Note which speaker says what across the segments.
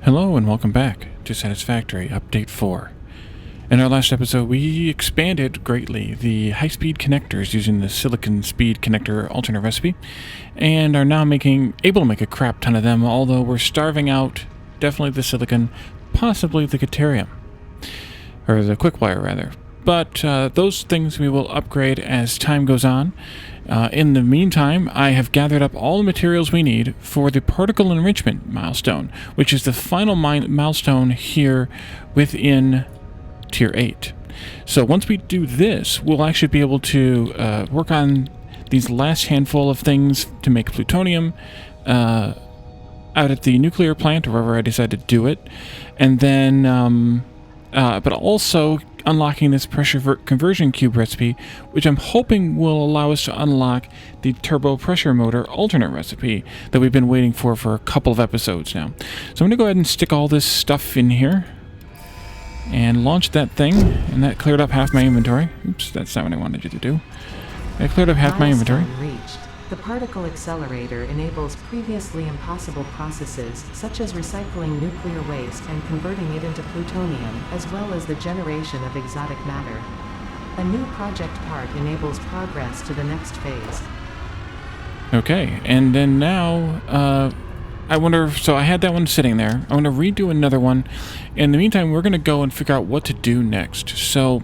Speaker 1: Hello and welcome back to Satisfactory Update 4. In our last episode, we expanded greatly the high-speed connectors using the silicon speed connector alternate recipe, and are now able to make a crap ton of them, although we're starving out definitely the silicon, possibly the deuterium, or the quickwire rather. But those things we will upgrade as time goes on. In the meantime, I have gathered up all the materials we need for the particle enrichment milestone, which is the final milestone here within Tier 8. So once we do this, we'll actually be able to work on these last handful of things to make plutonium out at the nuclear plant, or wherever I decide to do it. And then, but also unlocking this pressure conversion cube recipe, which I'm hoping will allow us to unlock the turbo pressure motor alternate recipe that we've been waiting for a couple of episodes now. So I'm going to go ahead and stick all this stuff in here and launch that thing, and that cleared up half my inventory. Oops, that's not what I wanted you to do. I cleared up half my inventory.
Speaker 2: Reached. The particle accelerator enables previously impossible processes, such as recycling nuclear waste and converting it into plutonium, as well as the generation of exotic matter. A new project part enables progress to the next phase.
Speaker 1: Okay, and then now, I wonder, so I had that one sitting there. I want to redo another one. In the meantime, we're going to go and figure out what to do next. So,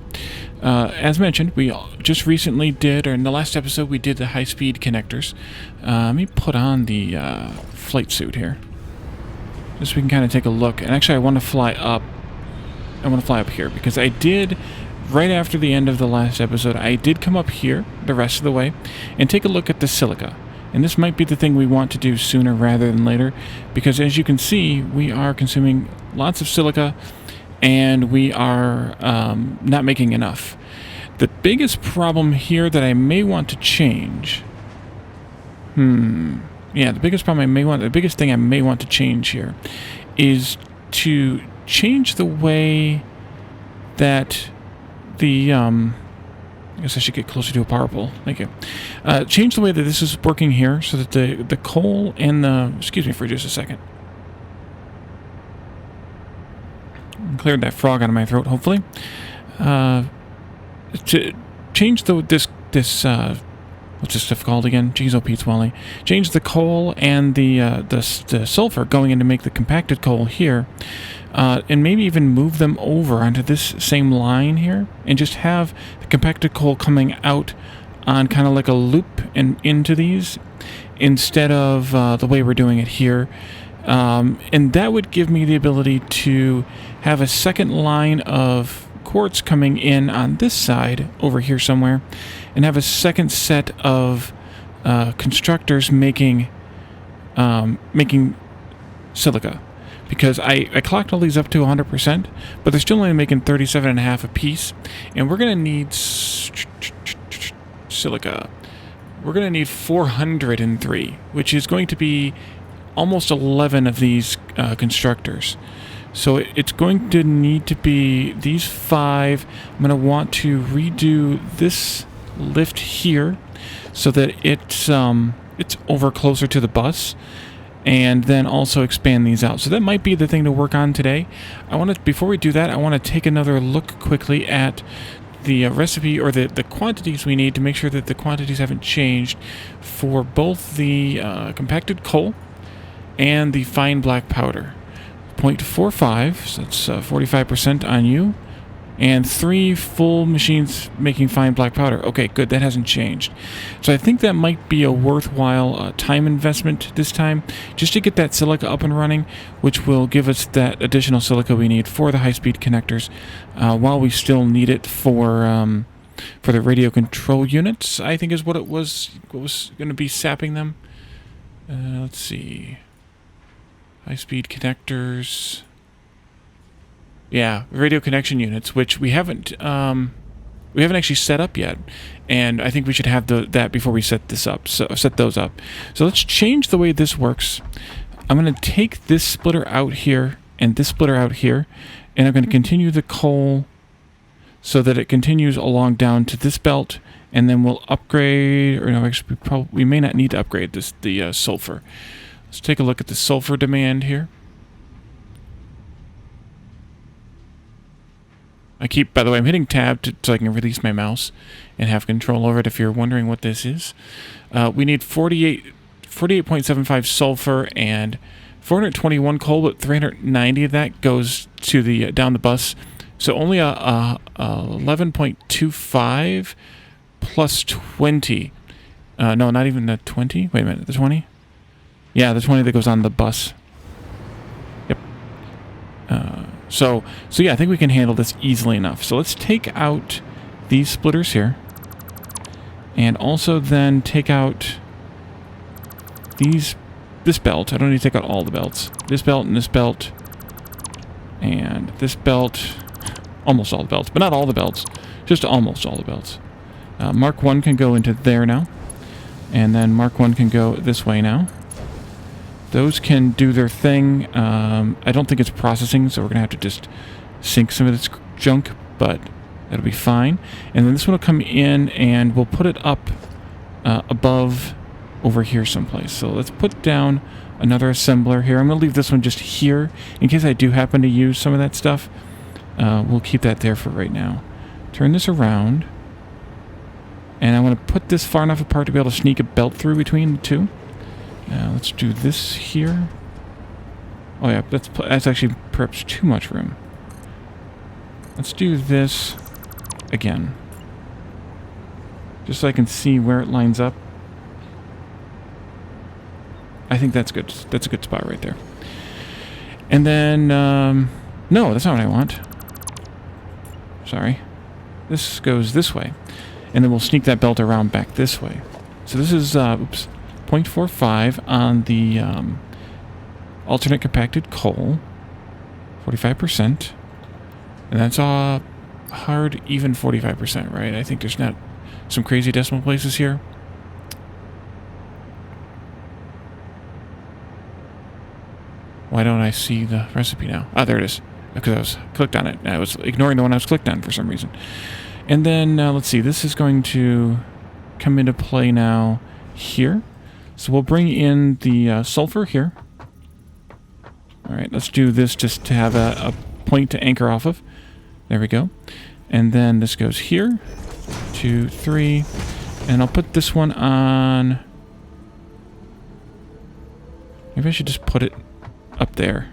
Speaker 1: as mentioned, we just recently did, or in the last episode, we did the high-speed connectors. Let me put on the flight suit here, just so we can kind of take a look. And actually, I want to fly up. I want to fly up here, because I did, right after the end of the last episode, I did come up here the rest of the way and take a look at the Silica. And this might be the thing we want to do sooner rather than later, because as you can see, we are consuming lots of silica, and we are not making enough. The biggest problem here that I may want to change... Yeah, the biggest thing I may want to change here is to change the way that the... I guess I should get closer to a power pole. Thank you. Change the way that this is working here so that the coal and the... Excuse me for just a second. Cleared that frog out of my throat, hopefully. To change this what's this stuff called again? Jeez, oh Pete's Wally. Change the coal and the sulfur going in to make the compacted coal here, and maybe even move them over onto this same line here, and just have the compacted coal coming out on kind of like a loop and into these, instead of the way we're doing it here. And that would give me the ability to have a second line of quartz coming in on this side over here somewhere, and have a second set of constructors making silica, because I clocked all these up to 100%, but they're still only making 37.5 a piece, and we're gonna need silica. We're gonna need 403, which is going to be almost 11 of these constructors. So it's going to need to be these 5. I'm going to want to redo this lift here so that it's over closer to the bus, and then also expand these out. So that might be the thing to work on today. Before we do that, I want to take another look quickly at the recipe, or the quantities we need, to make sure that the quantities haven't changed for both the compacted coal and the fine black powder. 0.45, so that's 45% on you, and 3 full machines making fine black powder. Okay, good, that hasn't changed. So I think that might be a worthwhile time investment this time, just to get that silica up and running, which will give us that additional silica we need for the high-speed connectors, while we still need it for the radio control units, I think is what was going to be sapping them. Let's see. High-speed connectors. Yeah, radio connection units, which we haven't actually set up yet, and I think we should have that before we set those up. So let's change the way this works. I'm going to take this splitter out here and this splitter out here, and I'm going to continue the coal so that it continues along down to this belt, and then we'll upgrade, or no, actually we may not need to upgrade the sulfur. Let's take a look at the sulfur demand here. By the way, I'm hitting tab so I can release my mouse and have control over it if you're wondering what this is. We need 48.75 sulfur and 421 coal, but 390 of that goes to the down the bus. So only a 11.25 plus 20. No, not even the 20. Wait a minute, the 20? Yeah, the 20 that goes on the bus. Yep. So yeah, I think we can handle this easily enough. So let's take out these splitters here. And also then take out this belt. I don't need to take out all the belts. This belt and this belt. And this belt. Almost all the belts, but not all the belts. Just almost all the belts. Mark 1 can go into there now. And then Mark 1 can go this way now. Those can do their thing. I don't think it's processing, so we're going to have to just sink some of this junk, but that'll be fine. And then this one will come in, and we'll put it up above over here someplace. So let's put down another assembler here. I'm going to leave this one just here in case I do happen to use some of that stuff. We'll keep that there for right now. Turn this around. And I want to put this far enough apart to be able to sneak a belt through between the two. Let's do this here. Oh yeah, that's actually perhaps too much room. Let's do this again. Just so I can see where it lines up. I think that's good. That's a good spot right there. And then, no, that's not what I want. Sorry. This goes this way. And then we'll sneak that belt around back this way. So this is, 0.45 on the alternate compacted coal. 45%. And that's a hard, even 45%, right? I think there's not some crazy decimal places here. Why don't I see the recipe now? Ah, there it is. Because I was clicked on it. I was ignoring the one I was clicked on for some reason. And then, let's see. This is going to come into play now here. So we'll bring in the sulfur here. All right, let's do this just to have a point to anchor off of. There we go. And then this goes here. 2, 3. And I'll put this one on... Maybe I should just put it up there.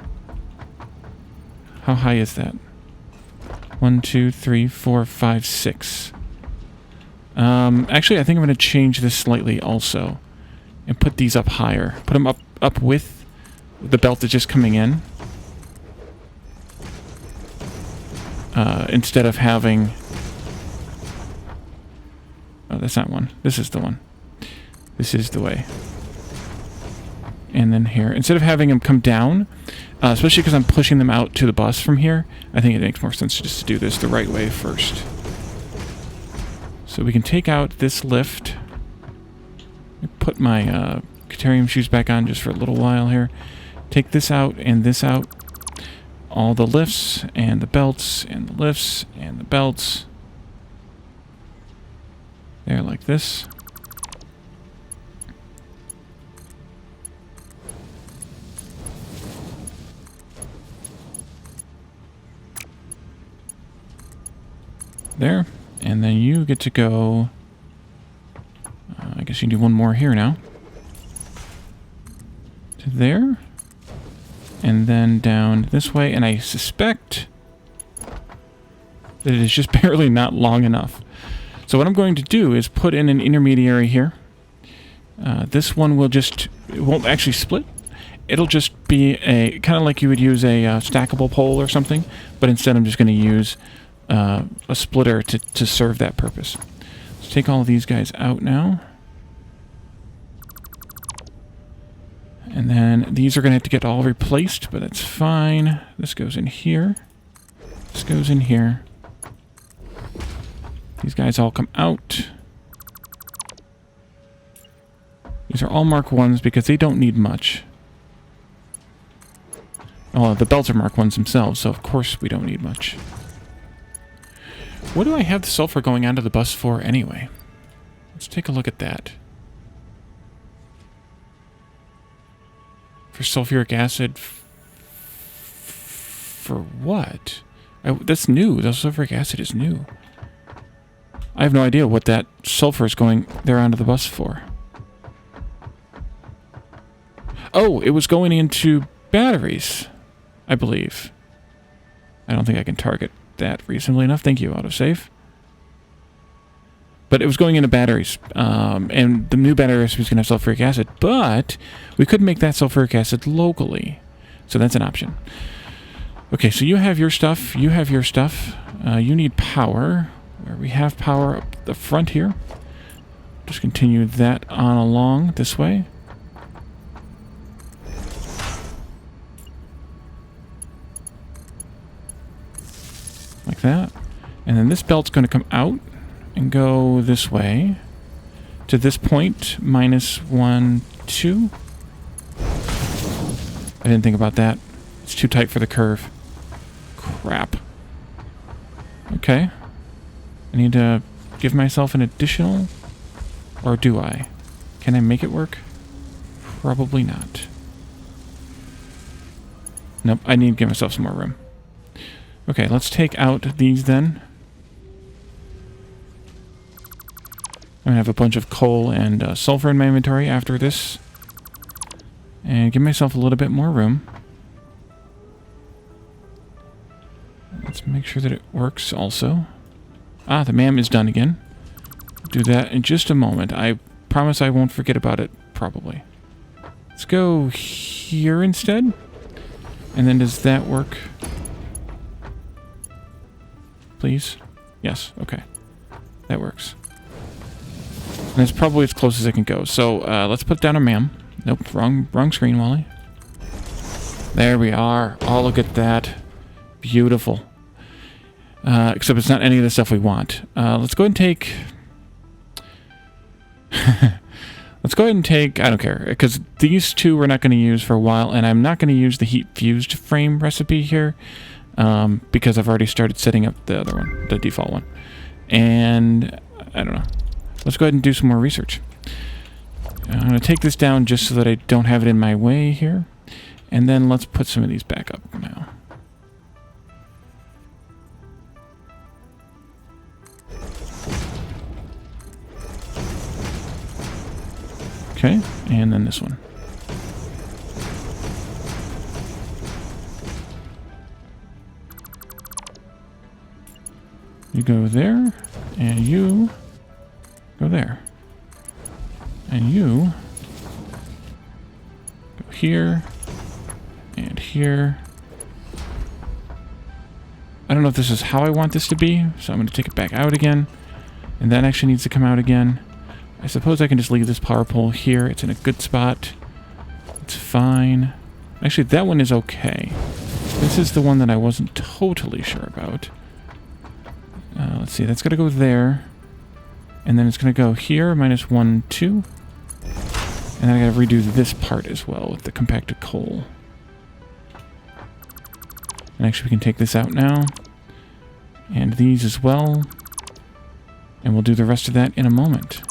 Speaker 1: How high is that? 1, 2, 3, 4, 5, 6. Actually, I think I'm going to change this slightly also. And put these up higher. Put them up with the belt that's just coming in. Instead of having... Oh, that's not one. This is the one. This is the way. And then here. Instead of having them come down, especially because I'm pushing them out to the bus from here, I think it makes more sense just to do this the right way first. So we can take out this lift. Put my Caterium shoes back on just for a little while here. Take this out and this out. All the lifts and the belts and the lifts and the belts. There, like this. There. And then you get to go... I guess you can do one more here now. To there. And then down this way. And I suspect that it is just barely not long enough. So what I'm going to do is put in an intermediary here. This one will just... It won't actually split. It'll just be a... Kind of like you would use a stackable pole or something. But instead I'm just going to use a splitter to serve that purpose. Let's take all of these guys out now. And then these are going to have to get all replaced, but that's fine. This goes in here. This goes in here. These guys all come out. These are all Mark 1s because they don't need much. Oh, the belts are Mark 1s themselves, so of course we don't need much. What do I have the sulfur going onto the bus for anyway? Let's take a look at that. For sulfuric acid... For what? That's new. The sulfuric acid is new. I have no idea what that sulfur is going there onto the bus for. Oh, it was going into batteries, I believe. I don't think I can target that reasonably enough. Thank you, autosave. But it was going into batteries, and the new battery recipe is going to have sulfuric acid, but we could make that sulfuric acid locally. So that's an option. Okay, so you have your stuff, you have your stuff. You need power, where we have power up the front here. Just continue that on along this way. Like that. And then this belt's going to come out and go this way to this point, -1, 2. I didn't think about that. It's too tight for the curve. Crap. Okay. I need to give myself an additional, or do I? Can I make it work? Probably not. Nope, I need to give myself some more room. Okay, let's take out these then. I'm going to have a bunch of coal and sulfur in my inventory after this. And give myself a little bit more room. Let's make sure that it works also. Ah, the MAM is done again. Do that in just a moment. I promise I won't forget about it, probably. Let's go here instead. And then does that work? Please? Yes, okay. That works. And that's probably as close as I can go. So let's put down a MAM. Nope, wrong screen, Wally. There we are. Oh, look at that. Beautiful. Except it's not any of the stuff we want. Let's go ahead and take... let's go ahead and take... I don't care. Because these two we're not going to use for a while. And I'm not going to use the heat-fused frame recipe here. Because I've already started setting up the other one. The default one. And... I don't know. Let's go ahead and do some more research. I'm going to take this down just so that I don't have it in my way here. And then let's put some of these back up now. Okay, and then this one. You go there, and you go there. And you go here, and here. I don't know if this is how I want this to be, so I'm going to take it back out again. And that actually needs to come out again. I suppose I can just leave this power pole here. It's in a good spot. It's fine. Actually, that one is okay. This is the one that I wasn't totally sure about. Let's see, that's going to go there. And then it's going to go here, -1, 2. And then I got to redo this part as well with the compacted coal. And actually we can take this out now. And these as well. And we'll do the rest of that in a moment.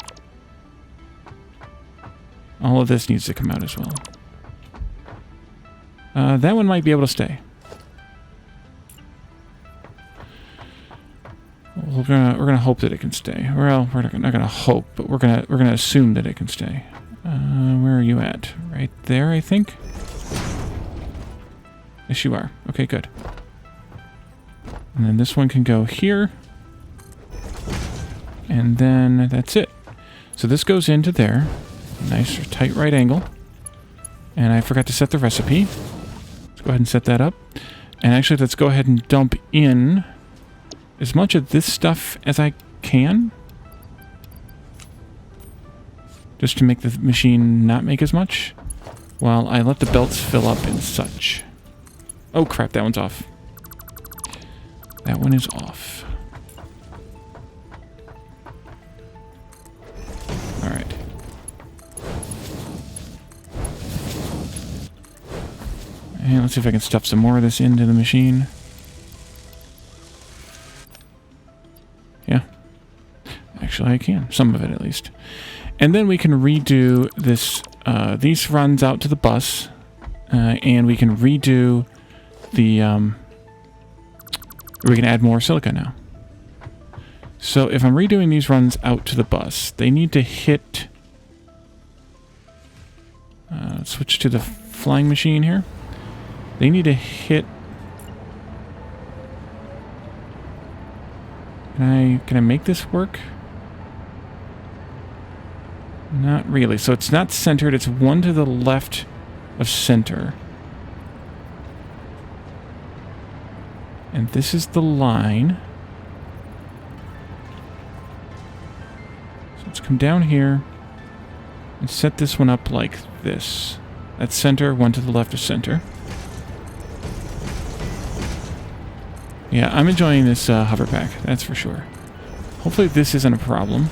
Speaker 1: All of this needs to come out as well. That one might be able to stay. We're gonna hope that it can stay. Well, we're not gonna hope, but we're gonna assume that it can stay. Where are you at? Right there, I think. Yes, you are. Okay, good. And then this one can go here. And then that's it. So this goes into there. Nice tight right angle. And I forgot to set the recipe. Let's go ahead and set that up. And actually, let's go ahead and dump in as much of this stuff as I can. Just to make the machine not make as much. While I let the belts fill up and such. Oh crap, that one's off. That one is off. Alright. And let's see if I can stuff some more of this into the machine. Yeah. Actually, I can. Some of it, at least. And then we can redo this. These runs out to the bus. And we can redo the We can add more silica now. So if I'm redoing these runs out to the bus, they need to hit... switch to the flying machine here. They need to hit... Can I make this work? Not really. So it's not centered. It's one to the left of center. And this is the line. So let's come down here and set this one up like this. That's center, one to the left of center. Yeah, I'm enjoying this hover pack, that's for sure. Hopefully this isn't a problem.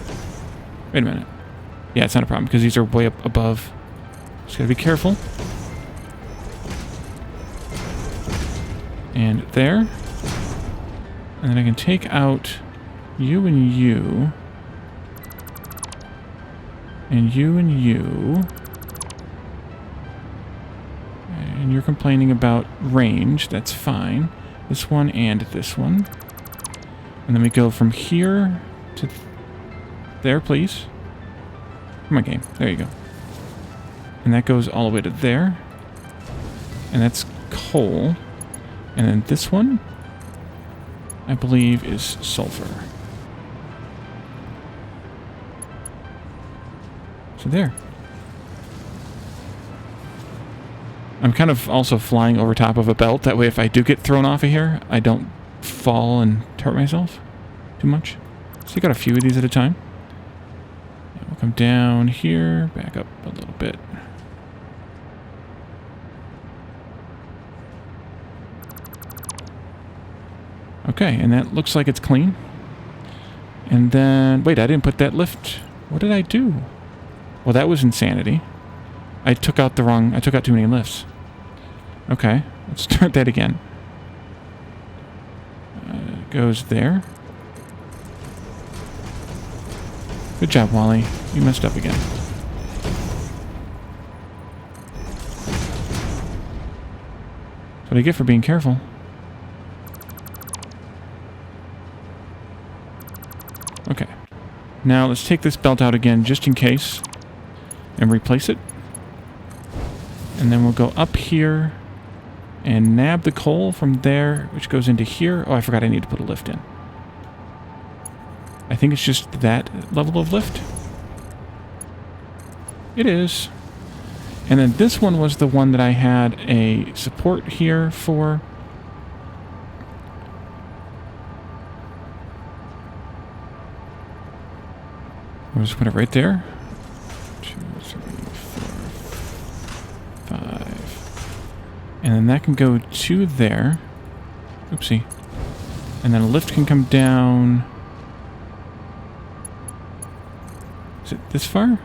Speaker 1: Wait a minute. Yeah, it's not a problem because these are way up above. Just gotta be careful. And there. And then I can take out you and you. And you and you. And you're complaining about range. That's fine. This one and this one. And then we go from here to there, please. Come on, game. There you go. And that goes all the way to there. And that's coal. And then this one, I believe, is sulfur. So there. I'm kind of also flying over top of a belt. That way if I do get thrown off of here, I don't fall and hurt myself too much. So you got a few of these at a time. And we'll come down here, back up a little bit. Okay, and that looks like it's clean. And then, wait, I didn't put that lift. What did I do? Well, that was insanity. I took out too many lifts. Okay, let's start that again. It goes there. Good job, Wally. You messed up again. That's what I get for being careful. Okay. Now let's take this belt out again just in case and replace it. And then we'll go up here and nab the coal from there, which goes into here. Oh, I forgot I need to put a lift in. I think it's just that level of lift. It is. And then this one was the one that I had a support here for. I'll just put it right there. 2, 3, 4, 5. And then that can go to there. Oopsie. And then a lift can come down. Is it this far?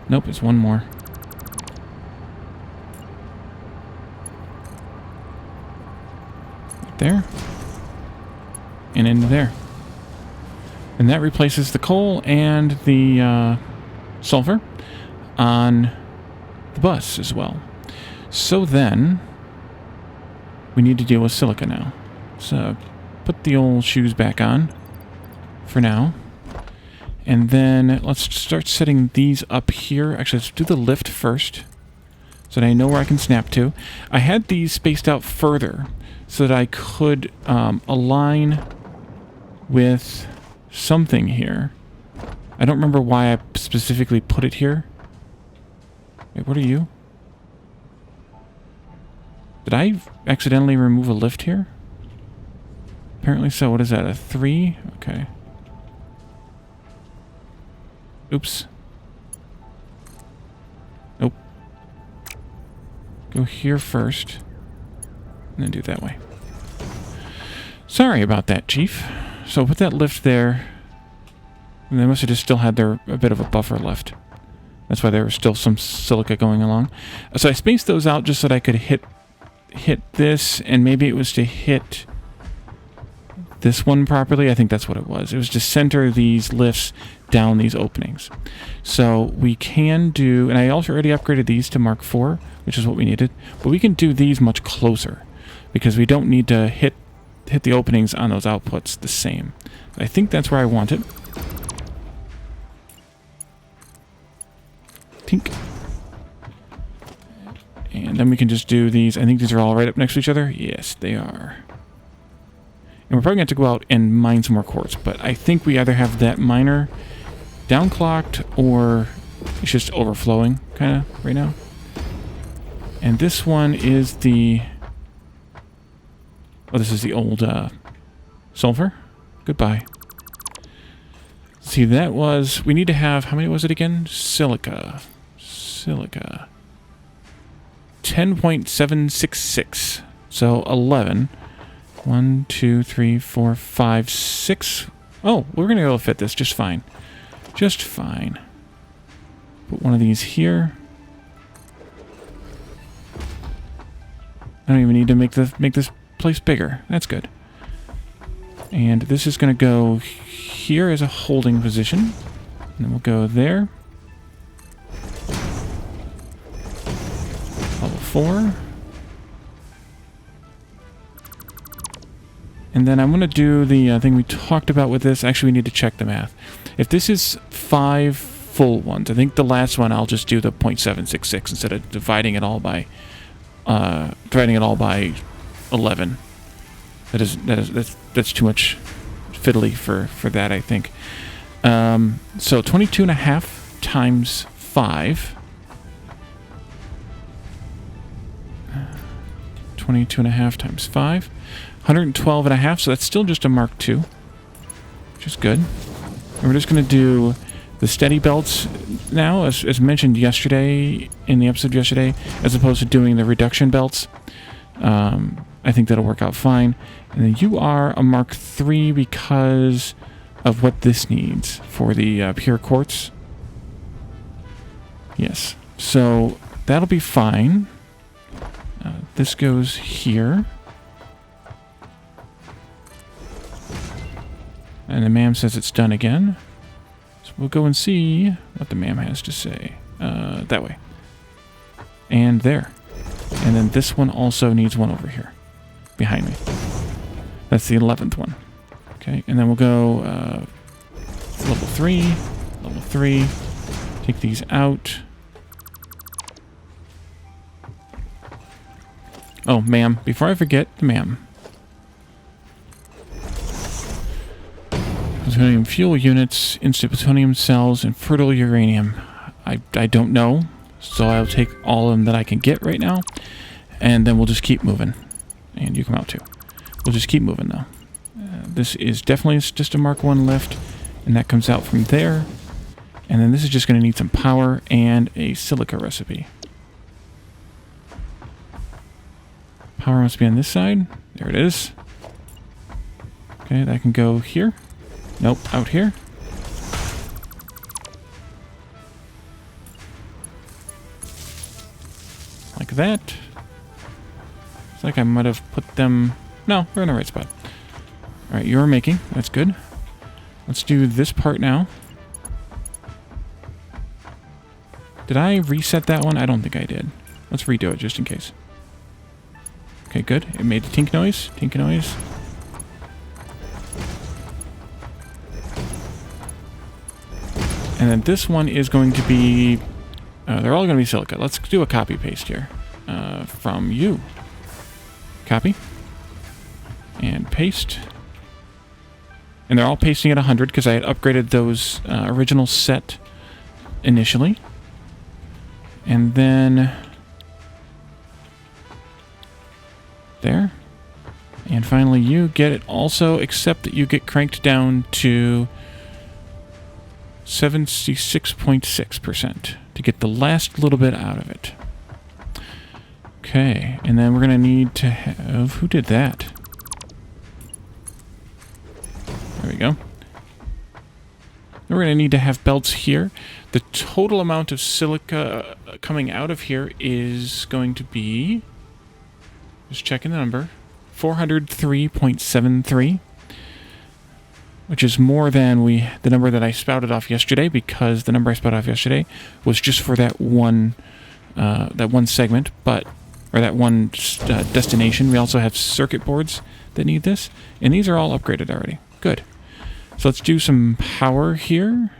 Speaker 1: Nope, it's one more. Right there. And into there. And that replaces the coal and the sulfur on the bus as well. So then, we need to deal with silica now. So, put the old shoes back on for now. And then, let's start setting these up here. Actually, let's do the lift first, so that I know where I can snap to. I had these spaced out further, so that I could align with something here. I don't remember why I specifically put it here. Wait, what are you? Did I accidentally remove a lift here? Apparently so. What is that, a 3? Okay. Oops. Nope. Go here first, and then do it that way. Sorry about that, Chief. So put that lift there. And they must have just still had a bit of a buffer left. That's why there was still some silica going along. So I spaced those out just so that I could hit this, and maybe it was to hit this one properly. I think that's what it was. It was to center these lifts down these openings. So we can do, and I also already upgraded these to Mark IV, which is what we needed, but we can do these much closer because we don't need to hit the openings on those outputs the same. I think that's where I want it. Tink. And then we can just do these. I think these are all right up next to each other. Yes, they are. And we're probably going to have to go out and mine some more quartz, but I think we either have that miner downclocked or it's just overflowing kind of right now. And this one is the... Oh, this is the old sulfur. Goodbye. See, that was... We need to have... How many was it again? Silica. Silica. 10.766. So 11. 1, 2, 3, 4, 5, 6. Oh, we're going to be able to fit this just fine. Just fine. Put one of these here. I don't even need to make this place bigger. That's good. And this is going to go here as a holding position. And then we'll go there. Level 4. And then I'm going to do the thing we talked about with this. Actually, we need to check the math. If this is 5 full ones, I think the last one I'll just do the 0.766 instead of dividing it all by 11. That's too much fiddly for that, I think. So 22.5 times 5. 22.5 times 5. 112.5, so that's still just a Mark II, which is good. And we're just going to do the steady belts now, as mentioned yesterday, in the episode yesterday, as opposed to doing the reduction belts. I think that'll work out fine. And then you are a Mark III because of what this needs for the pure quartz. Yes, so that'll be fine. This goes here. And the ma'am says it's done again. So we'll go and see what the ma'am has to say. That way. And there. And then this one also needs one over here. Behind me. That's the 11th one. Okay, and then we'll go level 3. Level 3. Take these out. Oh, ma'am. Before I forget, the ma'am. Plutonium fuel units, instant plutonium cells, and fertile uranium. I don't know, so I'll take all of them that I can get right now, and then we'll just keep moving. And you come out too. We'll just keep moving though. This is definitely just a Mark I lift, and that comes out from there. And then this is just going to need some power and a silica recipe. Power must be on this side. There it is. Okay, that can go here. Nope, out here. Like that. It's like I might have put them... No, we're in the right spot. Alright, you're making. That's good. Let's do this part now. Did I reset that one? I don't think I did. Let's redo it just in case. Okay, good. It made the tink noise. Tink noise. And then this one is going to be... they're all going to be silica. Let's do a copy paste here. From you. Copy. And paste. And they're all pasting at 100 because I had upgraded those original set initially. And then... there. And finally you get it also, except that you get cranked down to 76.6% to get the last little bit out of it. Okay, and then we're going to need to have... Who did that? There we go. Then we're going to need to have belts here. The total amount of silica coming out of here is going to be... Just checking the number. 403.73. which is more than the number that I spouted off yesterday, because the number I spouted off yesterday was just for that one segment, or that one destination. We also have circuit boards that need this, and these are all upgraded already. Good. So let's do some power here.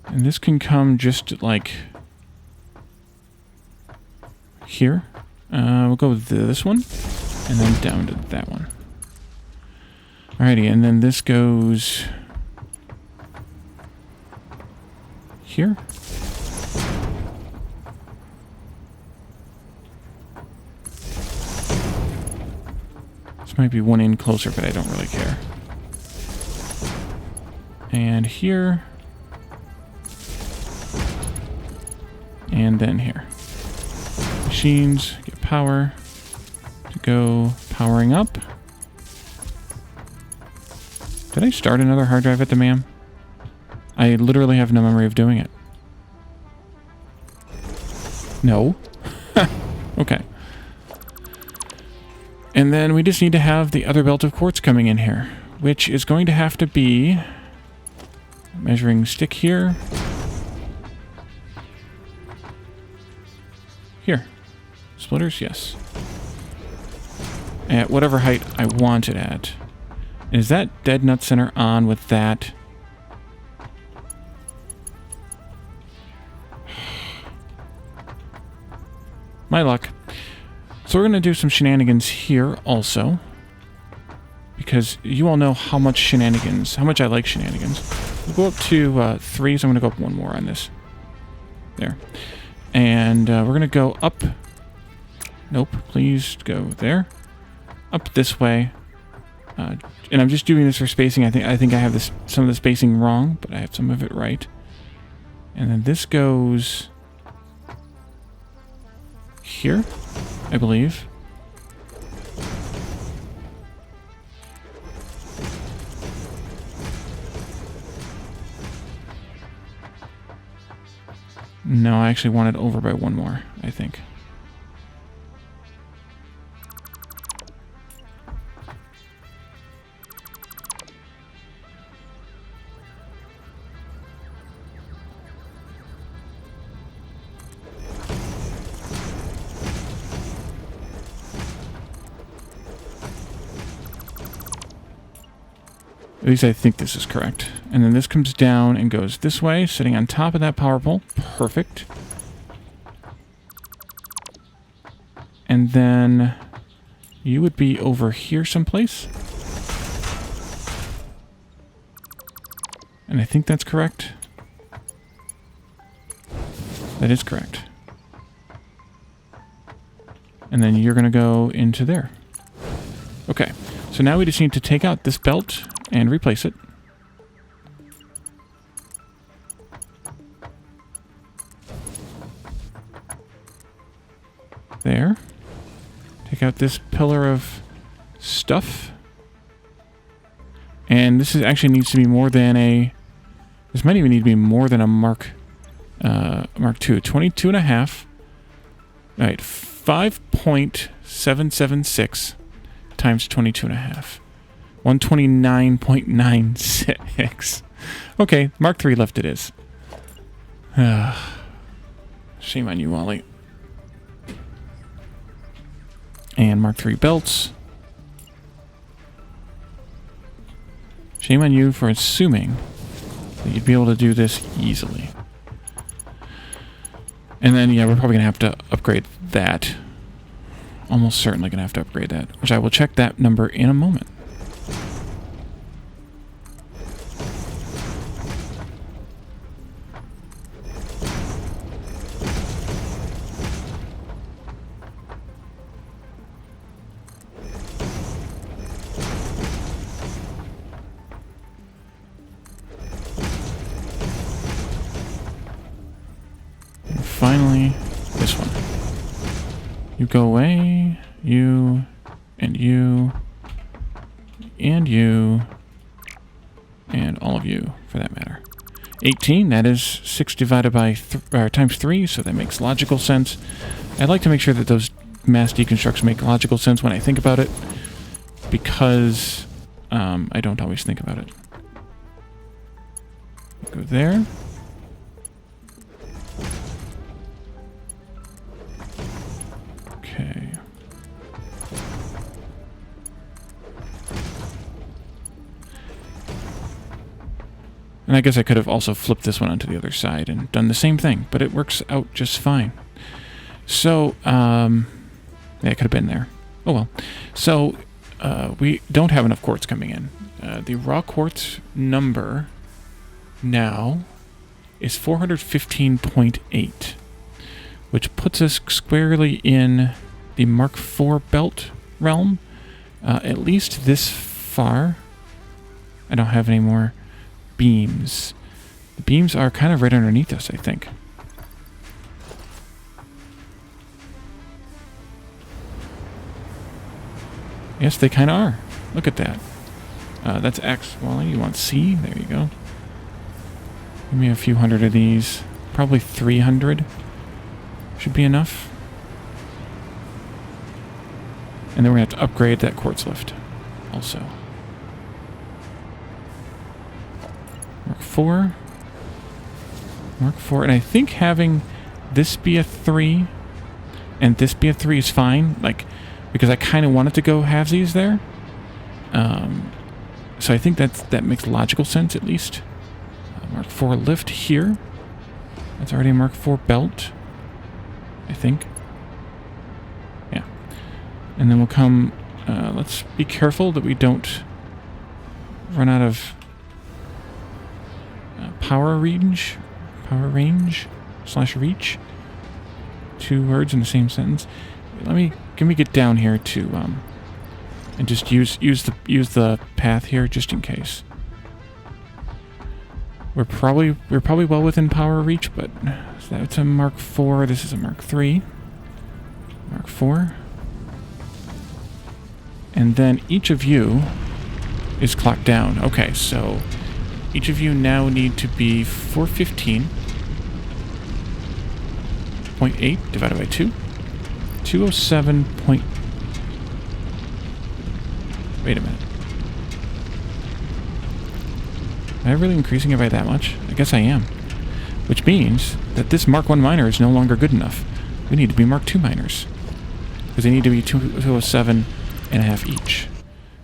Speaker 1: And this can come just like here. We'll go with this one, and then down to that one. Alrighty, and then this goes here. This might be one in closer, but I don't really care. And here. And then here. Machines get power to go powering up. Did I start another hard drive at the MAM? I literally have no memory of doing it. No. Okay. And then we just need to have the other belt of quartz coming in here, which is going to have to be measuring stick here. Here. Splitters, yes. At whatever height I want it at. Is that dead nut center on with that? My luck. So we're going to do some shenanigans here also. Because you all know how much shenanigans, how much I like shenanigans. We'll go up to 3, so I'm going to go up one more on this. There. And we're going to go up. Nope, please go there. Up this way. And I'm just doing this for spacing. I think I have some of the spacing wrong, but I have some of it right. And then this goes here, I believe. No, I actually want it over by one more, I think. At least I think this is correct. And then this comes down and goes this way, sitting on top of that power pole. Perfect. And then you would be over here someplace. And I think that's correct. That is correct. And then you're going to go into there. Okay. So now we just need to take out this belt and replace it. There. Take out this pillar of stuff. And this actually needs to be more than a... This might even need to be more than a Mark II. 22.5. Alright, 5.776 times 22.5. 129.96. Okay, Mark III left it is. Shame on you, Wally. And Mark III belts. Shame on you for assuming that you'd be able to do this easily. And then, yeah, we're probably going to have to upgrade that. Almost certainly going to have to upgrade that, which I will check that number in a moment. Finally, this one. You go away, you, and you, and you, and all of you, for that matter. 18, that is 6 divided by times 3, so that makes logical sense. I like to make sure that those mass deconstructs make logical sense when I think about it, because I don't always think about it. Go there. Okay. And I guess I could have also flipped this one onto the other side and done the same thing, but it works out just fine. So, yeah, it could have been there. Oh well. So, we don't have enough quartz coming in. The raw quartz number now is 415.8, which puts us squarely in the Mark IV belt realm, at least this far. I don't have any more beams. The beams are kind of right underneath us, I think. Yes, they kind of are. Look at that. That's X. Well, you want C? There you go. Give me a few hundred of these. Probably 300 should be enough. And then we're going to have to upgrade that quartz lift also. Mark 4. Mark 4. And I think having this be a 3 and this be a 3 is fine. Like, because I kind of wanted to go halvesies there. So I think that makes logical sense, at least. Mark 4 lift here. That's already a Mark 4 belt, I think. Yeah. And then we'll come... let's be careful that we don't run out of power range / reach. 2 words in the same sentence. Can we get down here to and just use the path here just in case. We're probably well within power reach, but that's a Mark 4. This is a Mark 3. Mark 4. And then each of you is clocked down. Okay, so each of you now need to be 415.8 divided by 2. 207. Wait a minute. Am I really increasing it by that much? I guess I am. Which means that this Mark 1 miner is no longer good enough. We need to be Mark 2 miners. Because they need to be 207.5 each.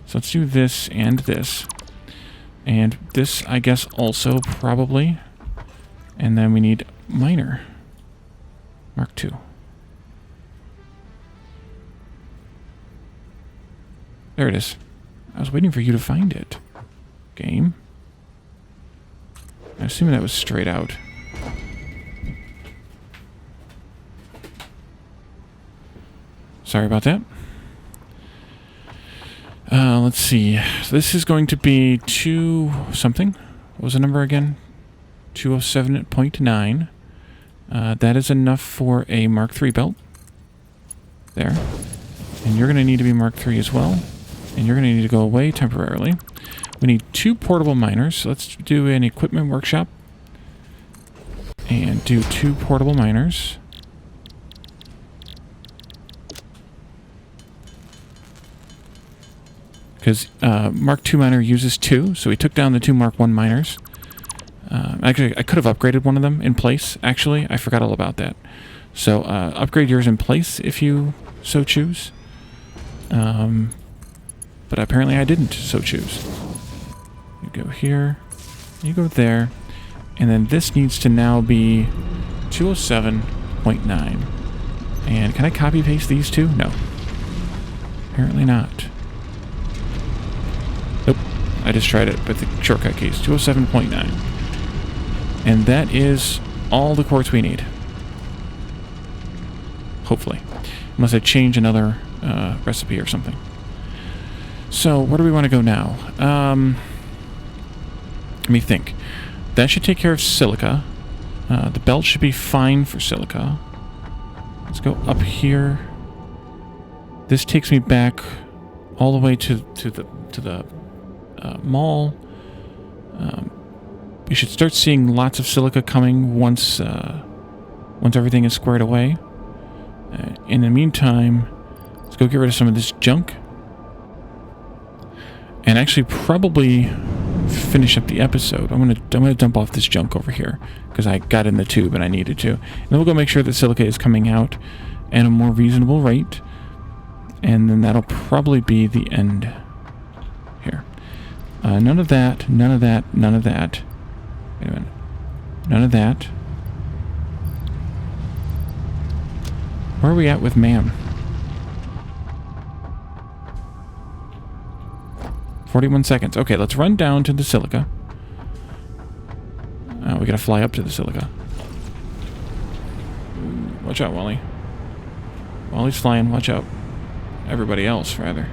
Speaker 1: So let's do this and this. And this, I guess, also probably. And then we need miner. Mark 2. There it is. I was waiting for you to find it. Game. I assume that was straight out. Sorry about that. Let's see. So this is going to be 2 something. What was the number again? 207.9. That is enough for a Mark III belt. There. And you're going to need to be Mark III as well. And you're going to need to go away temporarily. We need 2 portable miners. So let's do an equipment workshop. And do 2 portable miners. Because Mark II miner uses 2, so we took down the 2 Mark I miners. Actually, I could have upgraded one of them in place, actually. I forgot all about that. So upgrade yours in place if you so choose. But apparently I didn't so choose. You go here, you go there, and then this needs to now be 207.9. And can I copy paste these two? No. Apparently not. Nope. I just tried it, but the shortcut keys, 207.9. And that is all the quartz we need. Hopefully. Unless I change another recipe or something. So, where do we want to go now? Let me think. That should take care of silica. The belt should be fine for silica. Let's go up here. This takes me back all the way to the mall. We should start seeing lots of silica coming once everything is squared away. In the meantime, let's go get rid of some of this junk. And actually probably finish up the episode. I'm gonna dump off this junk over here because I got in the tube and I needed to. And then we'll go make sure that silica is coming out at a more reasonable rate. And then that'll probably be the end here. None of that, none of that, none of that. Wait a minute. None of that. Where are we at with ma'am? 41 seconds. Okay, let's run down to the silica. We gotta fly up to the silica. Watch out, Wally. Wally's flying, watch out. Everybody else, rather.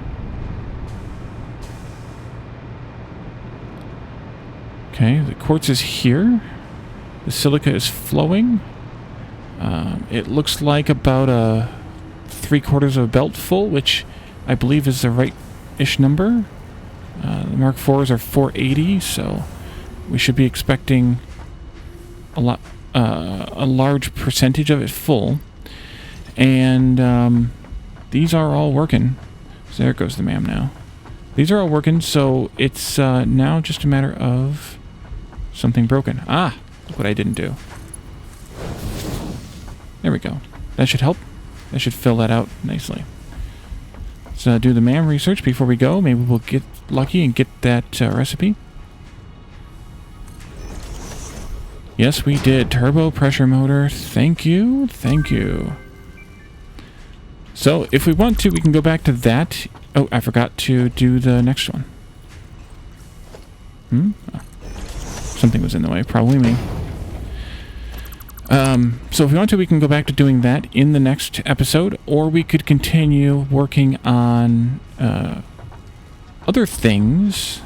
Speaker 1: Okay, the quartz is here. The silica is flowing. It looks like about a 3/4 of a belt full, which I believe is the right-ish number. The Mark IVs are 480, so we should be expecting a large percentage of it full. And these are all working. So there goes the ma'am now. These are all working, so it's now just a matter of something broken. Ah, look what I didn't do. There we go. That should help. That should fill that out nicely. Let's do the ma'am research before we go. Maybe we'll get lucky and get that recipe. Yes, we did. Turbo pressure motor. Thank you. Thank you. So, if we want to, we can go back to that. Oh, I forgot to do the next one. Oh. Something was in the way. Probably me. So if we want to, we can go back to doing that in the next episode, or we could continue working on other things,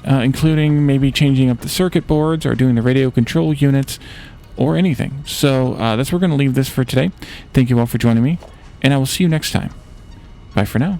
Speaker 1: including maybe changing up the circuit boards or doing the radio control units or anything. So that's where we're going to leave this for today. Thank you all for joining me, and I will see you next time. Bye for now.